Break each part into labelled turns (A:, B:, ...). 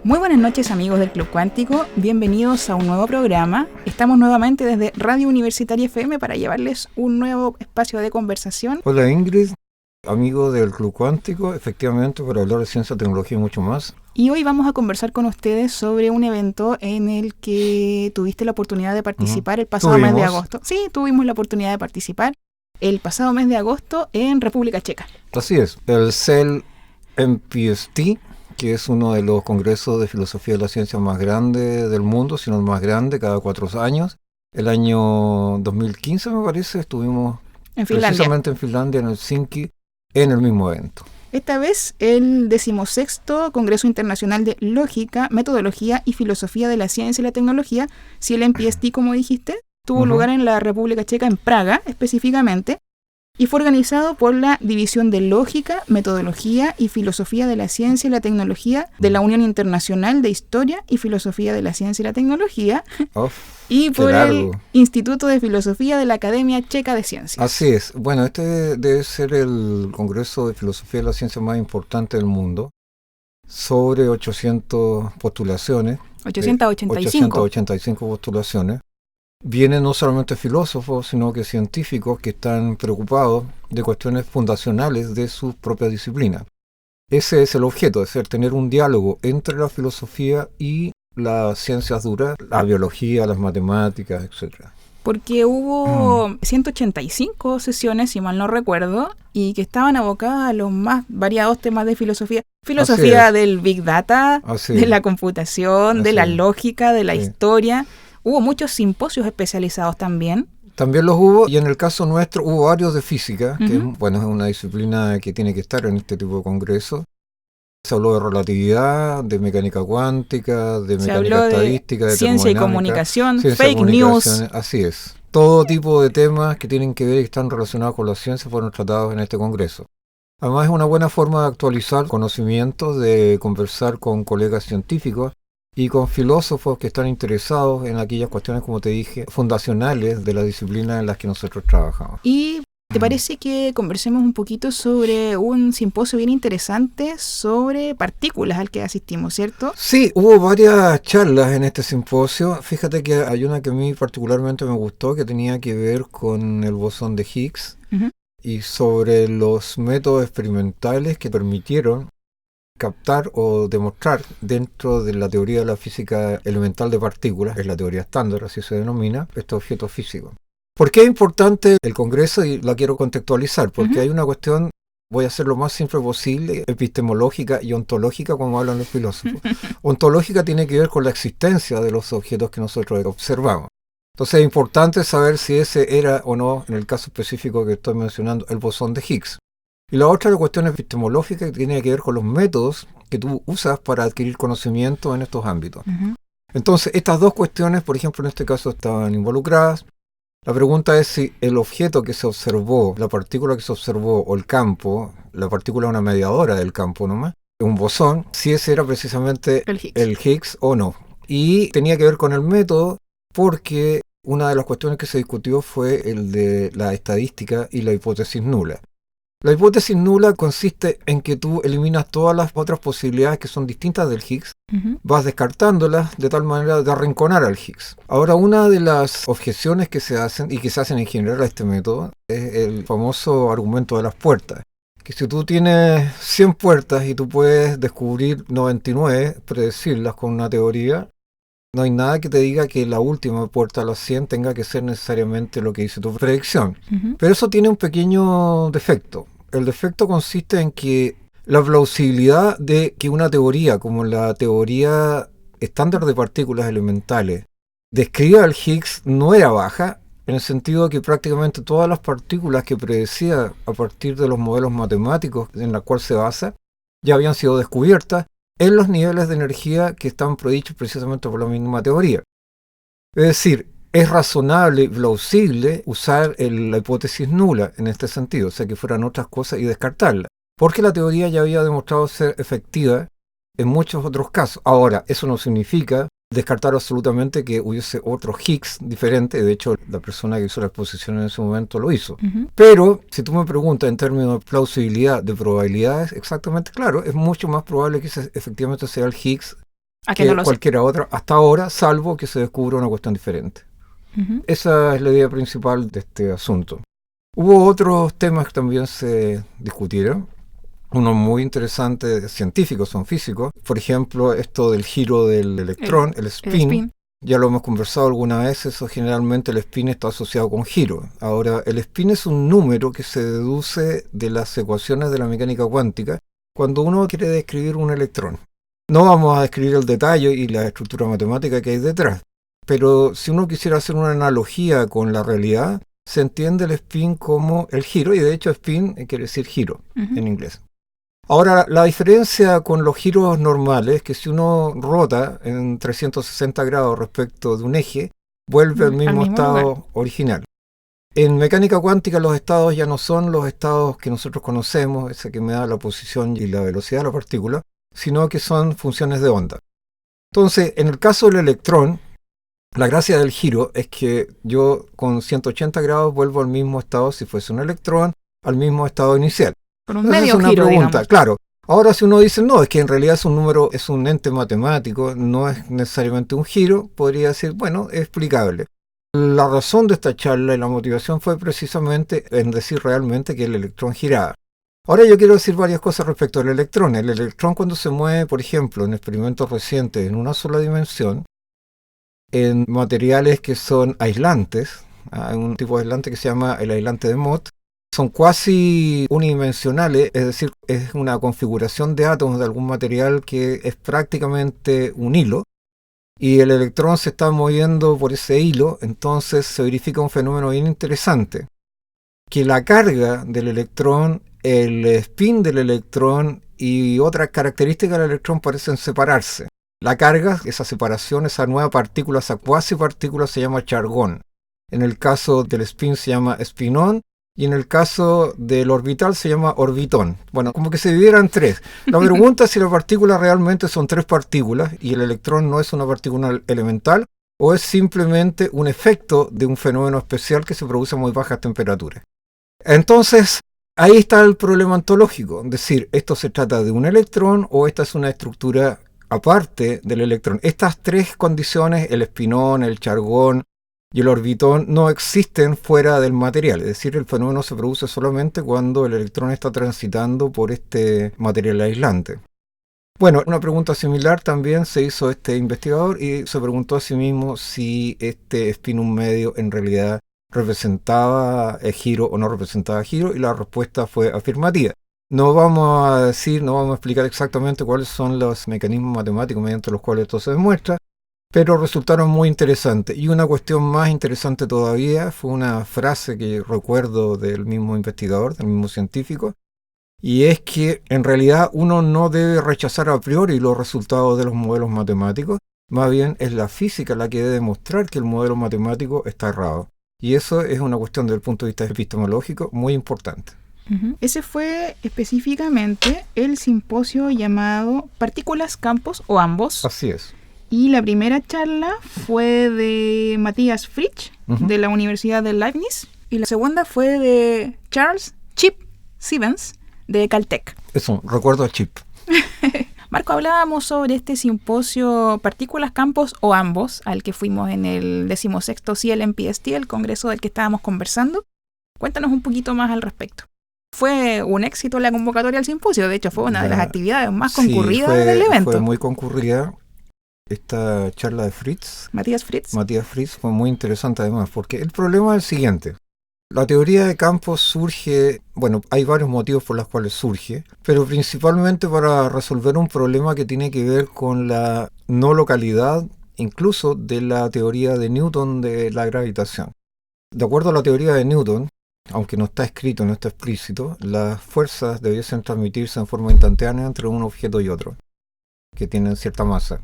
A: Muy buenas noches, amigos del Club Cuántico, bienvenidos a un nuevo programa. Estamos nuevamente desde Radio Universitaria FM para llevarles un nuevo espacio de conversación.
B: Hola Ingrid, amigo del Club Cuántico, efectivamente para hablar de ciencia, tecnología y mucho más.
A: Y hoy vamos a conversar con ustedes sobre un evento en el que tuviste la oportunidad de participar el pasado mes de agosto. Sí, tuvimos la oportunidad de participar el pasado mes de agosto en República Checa.
B: Así es, el CEL MPST, que es uno de los congresos de filosofía de la ciencia más grande del mundo, sino el más grande, cada 4 años. El año 2015, me parece, estuvimos precisamente en Finlandia, en Helsinki, en el mismo evento.
A: Esta vez el 16º Congreso Internacional de Lógica, Metodología y Filosofía de la Ciencia y la Tecnología, CLMPST, como dijiste, tuvo lugar en la República Checa, en Praga específicamente, y fue organizado por la División de Lógica, Metodología y Filosofía de la Ciencia y la Tecnología de la Unión Internacional de Historia y Filosofía de la Ciencia y la Tecnología y por el Instituto de Filosofía de la Academia Checa de Ciencias.
B: Así es. Bueno, este debe ser el Congreso de Filosofía de la Ciencia más importante del mundo. Sobre 800 postulaciones. 885 postulaciones. Vienen no solamente filósofos, sino que científicos que están preocupados de cuestiones fundacionales de su propia disciplina. Ese es el objeto, es tener un diálogo entre la filosofía y las ciencias duras, la biología, las matemáticas, etc.
A: Porque hubo 185 sesiones, si mal no recuerdo, y que estaban abocadas a los más variados temas de filosofía. Filosofía del Big Data, de la computación, de la lógica, de la historia. Hubo muchos simposios especializados también.
B: También los hubo, y en el caso nuestro hubo varios de física, que es una disciplina que tiene que estar en este tipo de congresos. Se habló de relatividad, de mecánica cuántica, de mecánica estadística, de
A: ciencia y comunicación, fake news.
B: Así es. Todo tipo de temas que tienen que ver y están relacionados con la ciencia fueron tratados en este congreso. Además es una buena forma de actualizar conocimientos, de conversar con colegas científicos y con filósofos que están interesados en aquellas cuestiones, como te dije, fundacionales de la disciplina en las que nosotros trabajamos.
A: ¿Y te parece que conversemos un poquito sobre un simposio bien interesante sobre partículas al que asistimos, cierto?
B: Sí, hubo varias charlas en este simposio. Fíjate que hay una que a mí particularmente me gustó, que tenía que ver con el bosón de Higgs y sobre los métodos experimentales que permitieron captar o demostrar dentro de la teoría de la física elemental de partículas, es la teoría estándar, así se denomina, estos objetos físicos. ¿Por qué es importante el Congreso? Y la quiero contextualizar, porque hay una cuestión, voy a hacer lo más simple posible, epistemológica y ontológica, como hablan los filósofos. Ontológica tiene que ver con la existencia de los objetos que nosotros observamos. Entonces es importante saber si ese era o no, en el caso específico que estoy mencionando, el bosón de Higgs. Y la otra cuestión epistemológica que tiene que ver con los métodos que tú usas para adquirir conocimiento en estos ámbitos. Entonces, estas dos cuestiones, por ejemplo, en este caso estaban involucradas. La pregunta es si el objeto que se observó, la partícula que se observó, o el campo, la partícula es una mediadora del campo nomás, un bosón, si ese era precisamente el Higgs o no. Y tenía que ver con el método porque una de las cuestiones que se discutió fue el de la estadística y la hipótesis nula. La hipótesis nula consiste en que tú eliminas todas las otras posibilidades que son distintas del Higgs, vas descartándolas de tal manera de arrinconar al Higgs. Ahora, una de las objeciones que se hacen, y que se hacen en general a este método, es el famoso argumento de las puertas. Que si tú tienes 100 puertas y tú puedes descubrir 99, predecirlas con una teoría, no hay nada que te diga que la última puerta a las 100 tenga que ser necesariamente lo que dice tu predicción. Pero eso tiene un pequeño defecto. El defecto consiste en que la plausibilidad de que una teoría, como la teoría estándar de partículas elementales, describa al Higgs no era baja, en el sentido de que prácticamente todas las partículas que predecía a partir de los modelos matemáticos en los cuales se basa, ya habían sido descubiertas en los niveles de energía que están predichos precisamente por la misma teoría. Es decir, es razonable y plausible usar la hipótesis nula en este sentido, o sea, que fueran otras cosas y descartarla, porque la teoría ya había demostrado ser efectiva en muchos otros casos. Ahora, eso no significa descartar absolutamente que hubiese otro Higgs diferente. De hecho, la persona que hizo la exposición en ese momento lo hizo. Pero, si tú me preguntas en términos de plausibilidad, de probabilidades, exactamente, claro, es mucho más probable que ese efectivamente sea el Higgs que no cualquiera otra hasta ahora, salvo que se descubra una cuestión diferente. Esa es la idea principal de este asunto. Hubo otros temas que también se discutieron. Unos muy interesantes científicos, son físicos. Por ejemplo, esto del giro del electrón, el spin. Ya lo hemos conversado alguna vez, eso generalmente el spin está asociado con giro. Ahora, el spin es un número que se deduce de las ecuaciones de la mecánica cuántica cuando uno quiere describir un electrón. No vamos a describir el detalle y la estructura matemática que hay detrás, pero si uno quisiera hacer una analogía con la realidad, se entiende el spin como el giro, y de hecho spin quiere decir giro en inglés. Ahora, la diferencia con los giros normales es que si uno rota en 360 grados respecto de un eje, vuelve al mismo estado original. En mecánica cuántica los estados ya no son los estados que nosotros conocemos, ese que me da la posición y la velocidad de la partícula, sino que son funciones de onda. Entonces, en el caso del electrón, la gracia del giro es que yo con 180 grados vuelvo al mismo estado si fuese un electrón, al mismo estado inicial.
A: Por un medio giro,
B: pregunta,
A: digamos.
B: Claro. Ahora si uno dice, no, es que en realidad es un número, es un ente matemático, no es necesariamente un giro, podría decir, bueno, es explicable. La razón de esta charla y la motivación fue precisamente en decir realmente que el electrón giraba. Ahora yo quiero decir varias cosas respecto al electrón. El electrón cuando se mueve, por ejemplo, en experimentos recientes en una sola dimensión, en materiales que son aislantes, hay un tipo de aislante que se llama el aislante de Mott, son cuasi unidimensionales, es decir, es una configuración de átomos de algún material que es prácticamente un hilo, y el electrón se está moviendo por ese hilo, entonces se verifica un fenómeno bien interesante, que la carga del electrón, el spin del electrón y otras características del electrón parecen separarse. La carga, esa separación, esa nueva partícula, esa cuasi partícula se llama chargón. En el caso del spin se llama spinón, y en el caso del orbital se llama orbitón. Bueno, como que se dividieran tres. La pregunta es si la partícula realmente son tres partículas y el electrón no es una partícula elemental o es simplemente un efecto de un fenómeno especial que se produce a muy bajas temperaturas. Entonces, ahí está el problema ontológico. Es decir, ¿esto se trata de un electrón o esta es una estructura aparte del electrón? Estas tres condiciones, el spinón, el chargón y el orbitón, no existen fuera del material. Es decir, el fenómeno se produce solamente cuando el electrón está transitando por este material aislante. Bueno, una pregunta similar también se hizo este investigador y se preguntó a sí mismo si este spinum medio en realidad representaba giro o no representaba giro, y la respuesta fue afirmativa. No vamos a explicar exactamente cuáles son los mecanismos matemáticos mediante los cuales esto se demuestra, pero resultaron muy interesantes. Y una cuestión más interesante todavía fue una frase que recuerdo del mismo investigador, del mismo científico, y es que en realidad uno no debe rechazar a priori los resultados de los modelos matemáticos, más bien es la física la que debe demostrar que el modelo matemático está errado. Y eso es una cuestión desde el punto de vista epistemológico muy importante.
A: Ese fue específicamente el simposio llamado Partículas, Campos o Ambos.
B: Así es.
A: Y la primera charla fue de Matthias Fritsch, de la Universidad de Leibniz. Y la segunda fue de Charles Chip Stevens, de Caltech.
B: Eso, recuerdo a Chip.
A: Marco, hablábamos sobre este simposio Partículas, Campos o Ambos, al que fuimos en el 16º CLMPST, el congreso del que estábamos conversando. Cuéntanos un poquito más al respecto. Fue un éxito la convocatoria al simposio, de hecho fue una de las actividades más concurridas del evento.
B: Fue muy concurrida. Esta charla de Matthias Fritsch fue muy interesante además, porque el problema es el siguiente. La teoría de campos surge, bueno, hay varios motivos por los cuales surge, pero principalmente para resolver un problema que tiene que ver con la no localidad, incluso de la teoría de Newton de la gravitación. De acuerdo a la teoría de Newton, aunque no está escrito, no está explícito, las fuerzas debiesen transmitirse en forma instantánea entre un objeto y otro, que tienen cierta masa.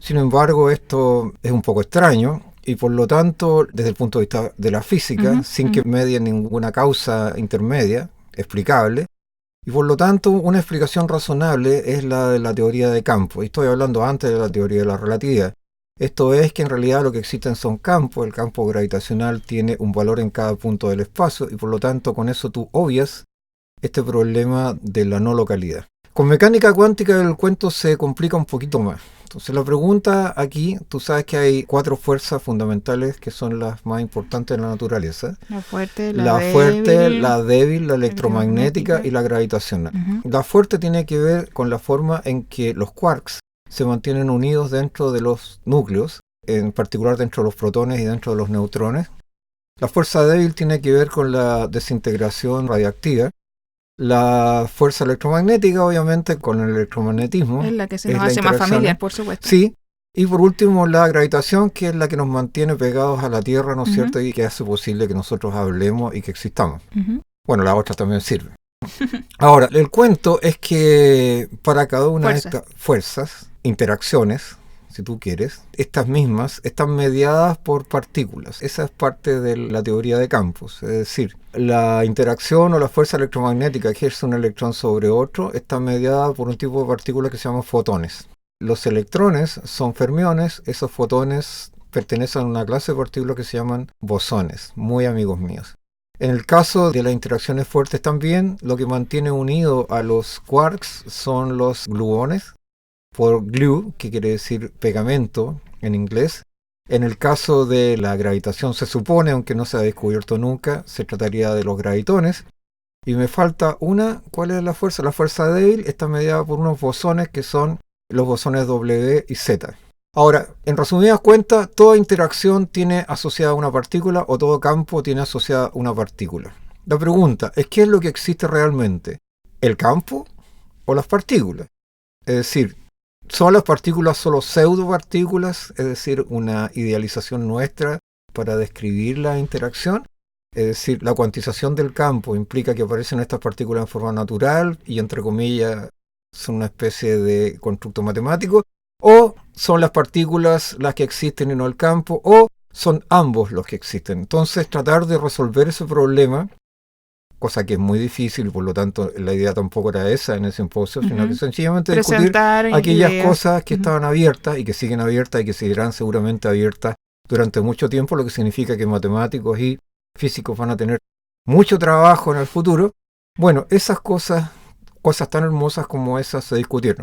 B: Sin embargo, esto es un poco extraño y por lo tanto, desde el punto de vista de la física, sin que medie ninguna causa intermedia explicable, y por lo tanto una explicación razonable es la de la teoría de campo. Y estoy hablando antes de la teoría de la relatividad. Esto es que en realidad lo que existen son campos, el campo gravitacional tiene un valor en cada punto del espacio y por lo tanto con eso tú obvias este problema de la no localidad. Con mecánica cuántica el cuento se complica un poquito más. Entonces la pregunta aquí, tú sabes que hay 4 fuerzas fundamentales que son las más importantes en la naturaleza.
A: La fuerte,
B: la débil, la electromagnética y la gravitacional. La fuerte tiene que ver con la forma en que los quarks se mantienen unidos dentro de los núcleos, en particular dentro de los protones y dentro de los neutrones. La fuerza débil tiene que ver con la desintegración radiactiva. La fuerza electromagnética, obviamente, con el electromagnetismo.
A: Es la que se nos hace más familiar, por supuesto.
B: Sí. Y por último, la gravitación, que es la que nos mantiene pegados a la Tierra, ¿no es cierto? Y que hace posible que nosotros hablemos y que existamos. Bueno, la otra también sirve. Ahora, el cuento es que para cada una de estas fuerzas, interacciones, si tú quieres, estas mismas están mediadas por partículas. Esa es parte de la teoría de campos. Es decir, la interacción o la fuerza electromagnética que ejerce un electrón sobre otro está mediada por un tipo de partículas que se llaman fotones. Los electrones son fermiones, esos fotones pertenecen a una clase de partículas que se llaman bosones, muy amigos míos. En el caso de las interacciones fuertes también, lo que mantiene unido a los quarks son los gluones, por glue, que quiere decir pegamento en inglés. En el caso de la gravitación se supone, aunque no se ha descubierto nunca, se trataría de los gravitones. Y me falta una, ¿cuál es la fuerza? La fuerza débil está mediada por unos bosones que son los bosones W y Z. Ahora, en resumidas cuentas, toda interacción tiene asociada una partícula o todo campo tiene asociada una partícula. La pregunta es, ¿qué es lo que existe realmente? ¿El campo o las partículas? Es decir, ¿son las partículas solo pseudopartículas? Es decir, una idealización nuestra para describir la interacción. Es decir, la cuantización del campo implica que aparecen estas partículas en forma natural y, entre comillas, son una especie de constructo matemático. O son las partículas las que existen y no el campo, o son ambos los que existen. Entonces, tratar de resolver ese problema, cosa que es muy difícil y por lo tanto la idea tampoco era esa en el simposio, sino que sencillamente discutir aquellas cosas que estaban abiertas y que siguen abiertas y que seguirán seguramente abiertas durante mucho tiempo, lo que significa que matemáticos y físicos van a tener mucho trabajo en el futuro. Bueno, esas cosas tan hermosas como esas se discutieron.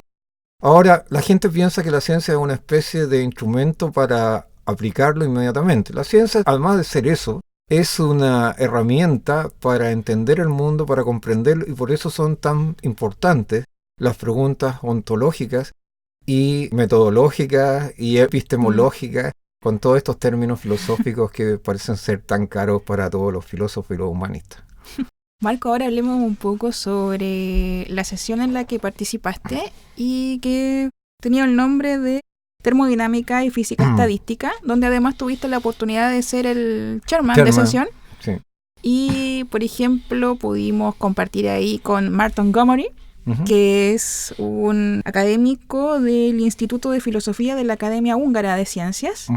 B: Ahora, la gente piensa que la ciencia es una especie de instrumento para aplicarlo inmediatamente. La ciencia, además de ser eso, es una herramienta para entender el mundo, para comprenderlo, y por eso son tan importantes las preguntas ontológicas y metodológicas y epistemológicas, con todos estos términos filosóficos que parecen ser tan caros para todos los filósofos y los humanistas.
A: Marco, ahora hablemos un poco sobre la sesión en la que participaste y que tenía el nombre de Termodinámica y Física Estadística, donde además tuviste la oportunidad de ser el chairman de sesión.
B: Sí.
A: Y, por ejemplo, pudimos compartir ahí con Martin Montgomery, que es un académico del Instituto de Filosofía de la Academia Húngara de Ciencias.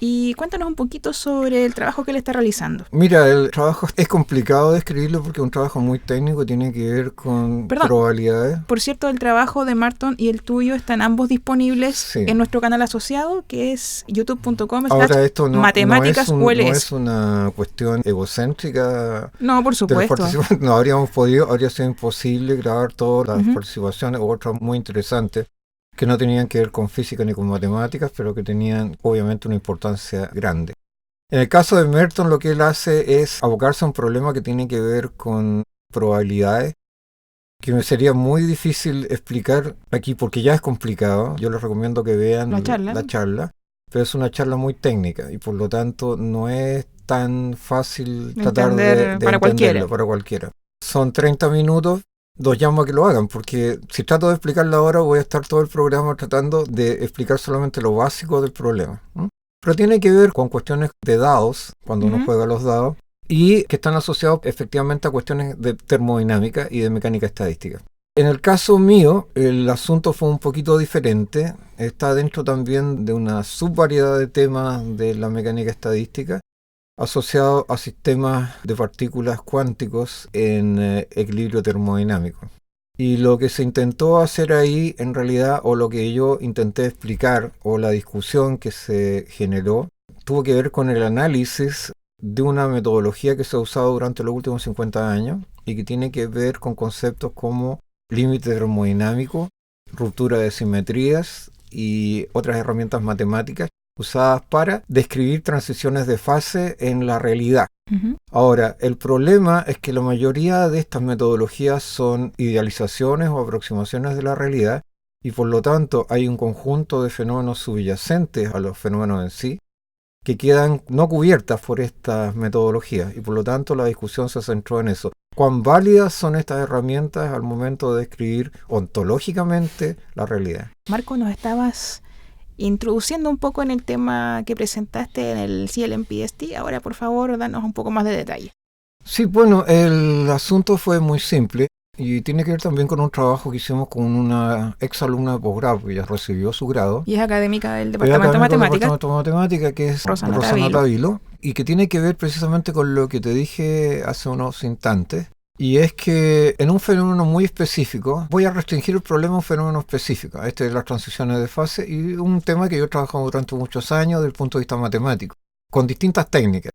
A: Y cuéntanos un poquito sobre el trabajo que él está realizando.
B: Mira, el trabajo es complicado de escribirlo porque es un trabajo muy técnico, tiene que ver con probabilidades.
A: Por cierto, el trabajo de Martin y el tuyo están ambos disponibles en nuestro canal asociado, que es youtube.com/matemáticas
B: no es una cuestión egocéntrica.
A: No, por supuesto.
B: No habría sido imposible grabar todas las participaciones u otras muy interesantes que no tenían que ver con física ni con matemáticas, pero que tenían obviamente una importancia grande. En el caso de Merton, lo que él hace es abocarse a un problema que tiene que ver con probabilidades, que me sería muy difícil explicar aquí porque ya es complicado. Yo les recomiendo que vean la charla, pero es una charla muy técnica y por lo tanto no es tan fácil tratar de entenderlo para cualquiera. Son 30 minutos. Los llamo a que lo hagan, porque si trato de explicarlo ahora voy a estar todo el programa tratando de explicar solamente lo básico del problema. Pero tiene que ver con cuestiones de dados, cuando uno juega los dados, y que están asociados efectivamente a cuestiones de termodinámica y de mecánica estadística. En el caso mío, el asunto fue un poquito diferente. Está dentro también de una subvariedad de temas de la mecánica estadística, asociado a sistemas de partículas cuánticos en equilibrio termodinámico. Y lo que se intentó hacer ahí, en realidad, o lo que yo intenté explicar, o la discusión que se generó, tuvo que ver con el análisis de una metodología que se ha usado durante los últimos 50 años y que tiene que ver con conceptos como límite termodinámico, ruptura de simetrías y otras herramientas matemáticas usadas para describir transiciones de fase en la realidad. Ahora, el problema es que la mayoría de estas metodologías son idealizaciones o aproximaciones de la realidad y por lo tanto hay un conjunto de fenómenos subyacentes a los fenómenos en sí que quedan no cubiertas por estas metodologías y por lo tanto la discusión se centró en eso. ¿Cuán válidas son estas herramientas al momento de describir ontológicamente la realidad?
A: Marco, nos estabas introduciendo un poco en el tema que presentaste en el CLMPST. Ahora, por favor, danos un poco más de detalle.
B: Sí, bueno, el asunto fue muy simple y tiene que ver también con un trabajo que hicimos con una exalumna de posgrado que ya recibió su grado.
A: Y es académica del Departamento de
B: Matemáticas, que es Rosana Tavilo, y que tiene que ver precisamente con lo que te dije hace unos instantes. Y es que en un fenómeno muy específico, voy a restringir el problema a un fenómeno específico, este de las transiciones de fase, y un tema que yo he trabajado durante muchos años desde el punto de vista matemático, con distintas técnicas,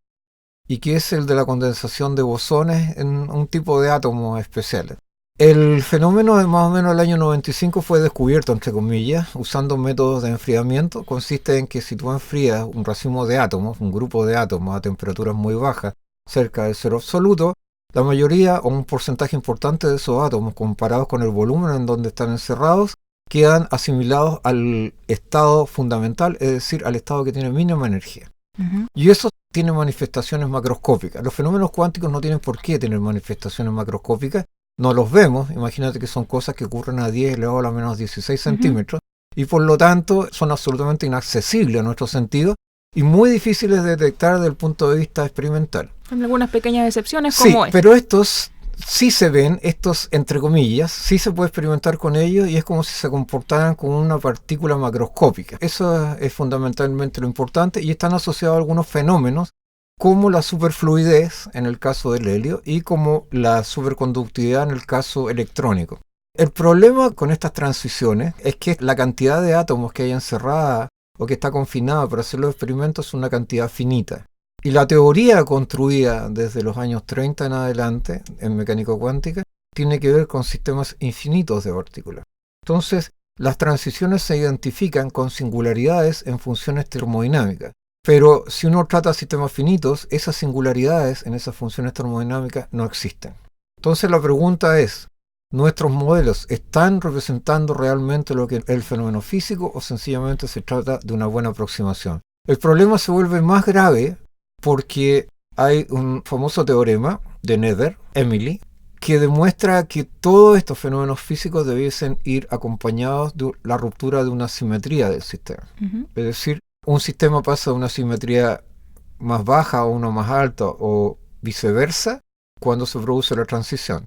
B: y que es el de la condensación de bosones en un tipo de átomos especiales. El fenómeno de más o menos el año 95 fue descubierto, entre comillas, usando métodos de enfriamiento. Consiste en que si tú enfrías un racimo de átomos, un grupo de átomos a temperaturas muy bajas, cerca del cero absoluto, la mayoría o un porcentaje importante de esos átomos, comparados con el volumen en donde están encerrados, quedan asimilados al estado fundamental, es decir, al estado que tiene mínima energía. Y eso tiene manifestaciones macroscópicas. Los fenómenos cuánticos no tienen por qué tener manifestaciones macroscópicas. No los vemos, imagínate que son cosas que ocurren a 10 elevado a la menos 16 centímetros, y por lo tanto son absolutamente inaccesibles a nuestro sentido y muy difíciles de detectar desde el punto de vista experimental.
A: Con algunas pequeñas excepciones como
B: sí, pero estos sí se ven, estos entre comillas, sí se puede experimentar con ellos y es como si se comportaran como una partícula macroscópica. Eso es fundamentalmente lo importante y están asociados a algunos fenómenos como la superfluidez en el caso del helio y como la superconductividad en el caso electrónico. El problema con estas transiciones es que la cantidad de átomos que hay encerrada o que está confinada para hacer los experimentos es una cantidad finita. Y la teoría construida desde los años 30 en adelante en mecánica cuántica tiene que ver con sistemas infinitos de partículas. Entonces, las transiciones se identifican con singularidades en funciones termodinámicas. Pero si uno trata sistemas finitos, esas singularidades en esas funciones termodinámicas no existen. Entonces la pregunta es, ¿nuestros modelos están representando realmente lo que es el fenómeno físico o sencillamente se trata de una buena aproximación? El problema se vuelve más grave porque hay un famoso teorema de Nether, Emily, que demuestra que todos estos fenómenos físicos debiesen ir acompañados de la ruptura de una simetría del sistema. Es decir, un sistema pasa de una simetría más baja a una más alta o viceversa cuando se produce la transición.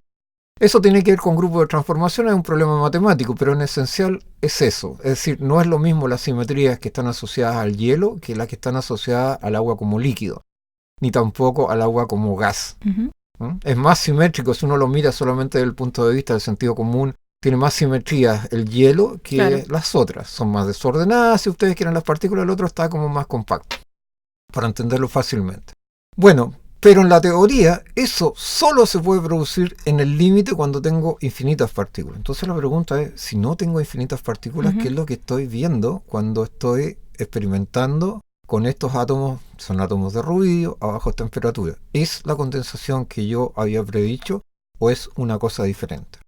B: Eso tiene que ver con grupos de transformación, es un problema matemático, pero en esencial es eso. Es decir, no es lo mismo las simetrías que están asociadas al hielo que las que están asociadas al agua como líquido, ni tampoco al agua como gas. Es más simétrico si uno lo mira solamente desde el punto de vista del sentido común. Tiene más simetría el hielo que las otras. Son más desordenadas, si ustedes quieren, las partículas. El otro está como más compacto, para entenderlo fácilmente. Bueno, pero en la teoría eso solo se puede producir en el límite cuando tengo infinitas partículas. Entonces la pregunta es, si no tengo infinitas partículas, ¿qué es lo que estoy viendo cuando estoy experimentando con estos átomos? Son átomos de ruidio a bajas temperaturas. ¿Es la condensación que yo había predicho o es una cosa diferente?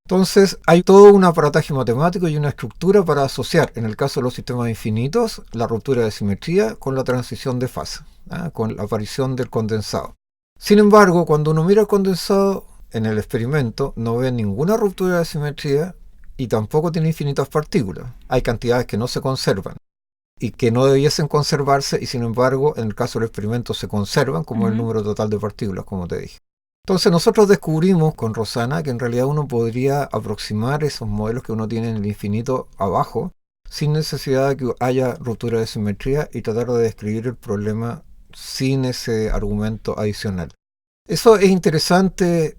B: Entonces hay todo un aparataje matemático y una estructura para asociar, en el caso de los sistemas infinitos, la ruptura de simetría con la transición de fase, con la aparición del condensado. Sin embargo, cuando uno mira el condensado en el experimento, no ve ninguna ruptura de simetría y tampoco tiene infinitas partículas. Hay cantidades que no se conservan y que no debiesen conservarse y sin embargo, en el caso del experimento se conservan como el número total de partículas, como te dije. Entonces nosotros descubrimos con Rosana que en realidad uno podría aproximar esos modelos que uno tiene en el infinito abajo sin necesidad de que haya ruptura de simetría y tratar de describir el problema sin ese argumento adicional. Eso es interesante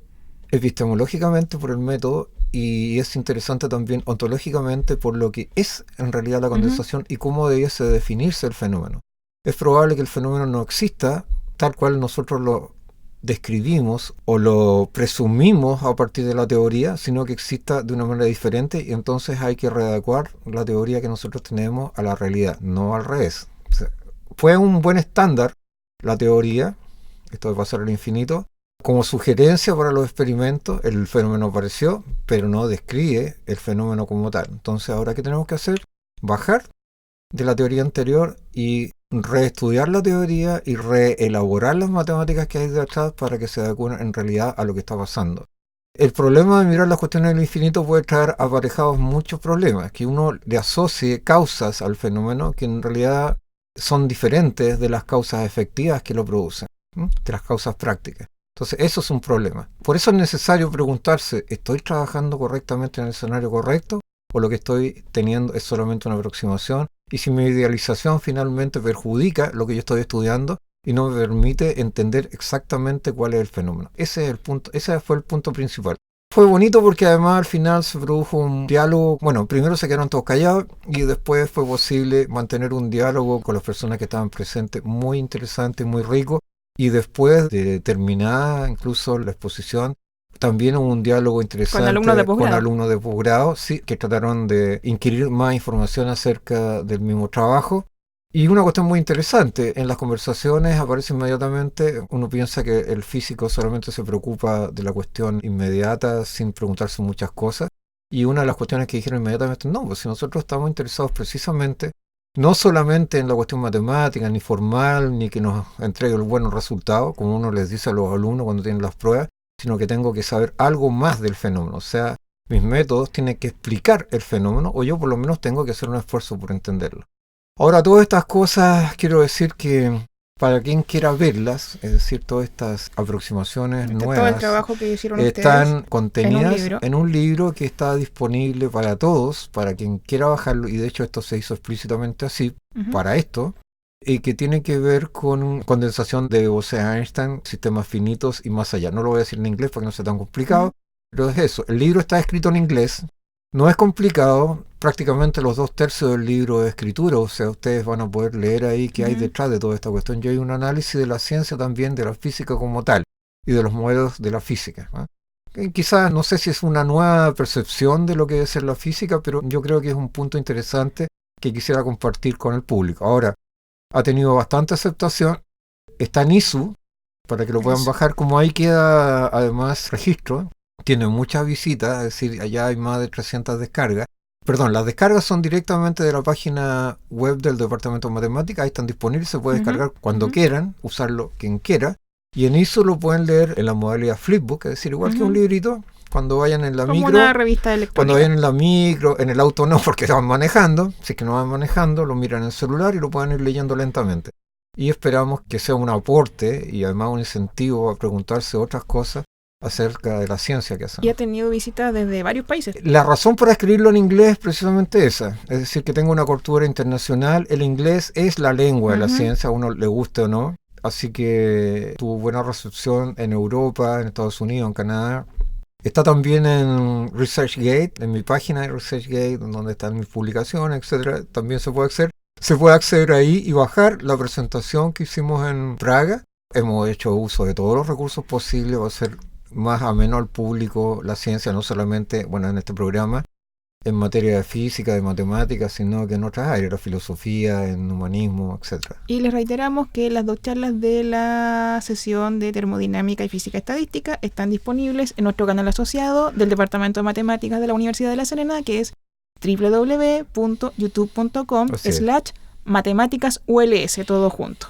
B: epistemológicamente por el método y es interesante también ontológicamente por lo que es en realidad la condensación y cómo debiese definirse el fenómeno. Es probable que el fenómeno no exista tal cual nosotros lo describimos o lo presumimos a partir de la teoría, sino que exista de una manera diferente y entonces hay que readecuar la teoría que nosotros tenemos a la realidad, no al revés. O sea, fue un buen estándar la teoría, esto de pasar al infinito, como sugerencia para los experimentos. El fenómeno apareció, pero no describe el fenómeno como tal. Entonces, ahora, ¿qué tenemos que hacer? Bajar de la teoría anterior y reestudiar la teoría y reelaborar las matemáticas que hay detrás para que se adecuen en realidad a lo que está pasando. El problema de mirar las cuestiones del infinito puede traer aparejados muchos problemas, que uno le asocie causas al fenómeno que en realidad son diferentes de las causas efectivas que lo producen, de las causas prácticas. Entonces eso es un problema. Por eso es necesario preguntarse, ¿estoy trabajando correctamente en el escenario correcto? ¿O lo que estoy teniendo es solamente una aproximación? Y si mi idealización finalmente perjudica lo que yo estoy estudiando y no me permite entender exactamente cuál es el fenómeno. Ese es el punto, ese fue el punto principal. Fue bonito porque además al final se produjo un diálogo. Bueno, primero se quedaron todos callados y después fue posible mantener un diálogo con las personas que estaban presentes, muy interesante, muy rico. Y después de terminada incluso la exposición, también hubo un diálogo interesante con alumnos de posgrado, sí, que trataron de inquirir más información acerca del mismo trabajo. Y una cuestión muy interesante, en las conversaciones aparece inmediatamente, uno piensa que el físico solamente se preocupa de la cuestión inmediata sin preguntarse muchas cosas. Y una de las cuestiones que dijeron inmediatamente, no, pues si nosotros estamos interesados precisamente no solamente en la cuestión matemática, ni formal, ni que nos entregue el buen resultado, como uno les dice a los alumnos cuando tienen las pruebas, sino que tengo que saber algo más del fenómeno. O sea, mis métodos tienen que explicar el fenómeno, o yo por lo menos tengo que hacer un esfuerzo por entenderlo. Ahora, todas estas cosas, quiero decir que para quien quiera verlas, es decir, todas estas aproximaciones nuevas,
A: todo el trabajo que hicieron
B: están contenidas en un libro que está disponible para todos, para quien quiera bajarlo, y de hecho esto se hizo explícitamente así, para esto, y que tiene que ver con condensación de Bose-Einstein, sistemas finitos y más allá. No lo voy a decir en inglés porque no sea tan complicado, pero es eso. El libro está escrito en inglés, no es complicado, prácticamente los 2/3 del libro de escritura, o sea, ustedes van a poder leer ahí qué hay detrás de toda esta cuestión. Y hay un análisis de la ciencia también, de la física como tal, y de los modelos de la física, ¿no? Quizás, no sé si es una nueva percepción de lo que debe ser la física, pero yo creo que es un punto interesante que quisiera compartir con el público. Ahora, ha tenido bastante aceptación, está en ISU, para que lo puedan bajar, como ahí queda además registro. Tiene muchas visitas, es decir, allá hay más de 300 descargas. Perdón, las descargas son directamente de la página web del Departamento de Matemáticas, ahí están disponibles, se puede descargar cuando quieran, usarlo quien quiera. Y en ISO lo pueden leer en la modalidad flipbook, es decir, igual que un librito, cuando vayan en la
A: como
B: micro.
A: Una revista electrónica.
B: Cuando vayan en la micro, en el auto no, porque van manejando. Si es que no van manejando, lo miran en el celular y lo pueden ir leyendo lentamente. Y esperamos que sea un aporte y además un incentivo a preguntarse otras cosas acerca de la ciencia que hacemos.
A: Y ha tenido visitas desde varios países.
B: La razón para escribirlo en inglés es precisamente esa, es decir, que tengo una cobertura internacional. El inglés es la lengua de la ciencia, a uno le guste o no, así que tuvo buena recepción en Europa, en Estados Unidos, en Canadá. Está también en ResearchGate, en mi página de ResearchGate, donde están mis publicaciones, etcétera. También se puede acceder. Se puede acceder ahí y bajar la presentación que hicimos en Praga. Hemos hecho uso de todos los recursos posibles para hacer más ameno al público la ciencia, no solamente, bueno, en este programa, en materia de física, de matemáticas, sino que en otras áreas, la filosofía, en humanismo, etc.
A: Y les reiteramos que las 2 charlas de la sesión de termodinámica y física estadística están disponibles en nuestro canal asociado del Departamento de Matemáticas de la Universidad de La Serena, que es www.youtube.com/matemáticasuls, todo junto.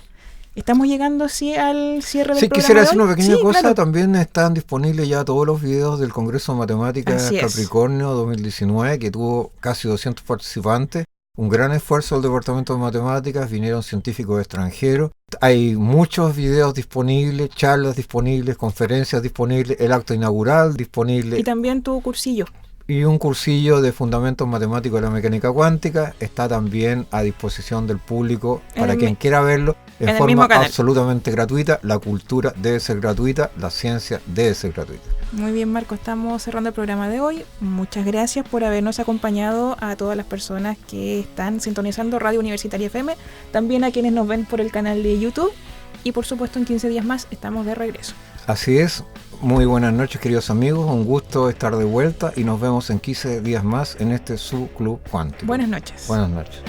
A: Estamos llegando así al cierre del programa.
B: Sí, quisiera decir una pequeña cosa.
A: Claro.
B: También están disponibles ya todos los videos del Congreso de Matemáticas Capricornio 2019, que tuvo casi 200 participantes. un gran esfuerzo del Departamento de Matemáticas, vinieron científicos extranjeros. Hay muchos videos disponibles, charlas disponibles, conferencias disponibles, el acto inaugural disponible.
A: Y también tu cursillo.
B: Y un cursillo de fundamentos matemáticos de la mecánica cuántica está también a disposición del público para quien quiera verlo en forma absolutamente gratuita. La cultura debe ser gratuita, la ciencia debe ser gratuita.
A: Muy bien, Marco, estamos cerrando el programa de hoy. Muchas gracias por habernos acompañado, a todas las personas que están sintonizando Radio Universitaria FM, también a quienes nos ven por el canal de YouTube, y por supuesto en 15 días más estamos de regreso.
B: Así es. Muy buenas noches, queridos amigos, un gusto estar de vuelta y nos vemos en 15 días más en este su Club Cuántico.
A: Buenas noches.
B: Buenas noches.